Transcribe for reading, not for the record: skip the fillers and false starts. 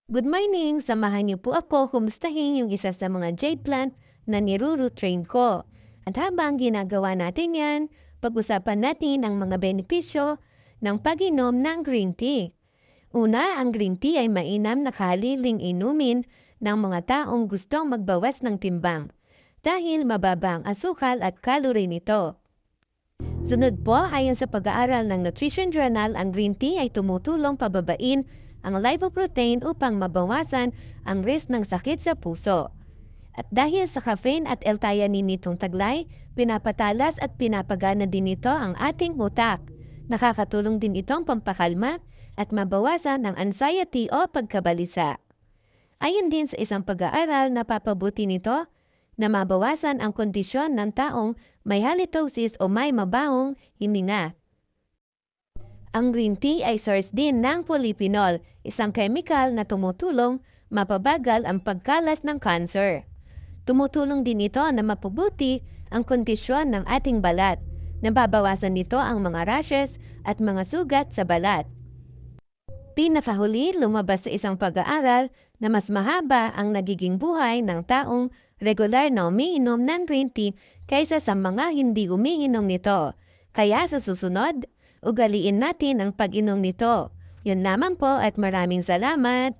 Good morning! Samahan niyo po ako kumustahin yung isa sa mga jade plant na niruroot train ko. At habang ginagawa natin yan, pag-usapan natin ang mga benepisyo ng pag-inom ng green tea. Una, ang green tea ay mainam na kahaliling inumin ng mga taong gustong magbawas ng timbang dahil mababa ang asukal at calorie nito. Sunod po, ayon sa pag-aaral ng Nutrition Journal, ang green tea ay tumutulong pababain ang lipoprotein upang mabawasan ang risk ng sakit sa puso. At dahil sa caffeine at L-theanine nitong taglay, pinapatalas at pinapagana din nito ang ating utak. Nakakatulong din itong pampakalma at mabawasan ang anxiety o pagkabalisa. Ayon din sa isang pag-aaral, napapabuti nito na mabawasan ang kondisyon ng taong may halitosis o may mabahong hininga. Ang green tea ay source din ng polyphenol, isang chemical na tumutulong mapabagal ang pagkalat ng cancer. Tumutulong din ito na mapabuti ang kondisyon ng ating balat. Nababawasan nito ang mga rashes at mga sugat sa balat. Pinakahuli, lumabas sa isang pag-aaral na mas mahaba ang nagiging buhay ng taong regular na umiinom ng green tea kaysa sa mga hindi umiinom nito. Kaya sa susunod, ugaliin natin ang pag-inom nito. Yun lamang po at maraming salamat!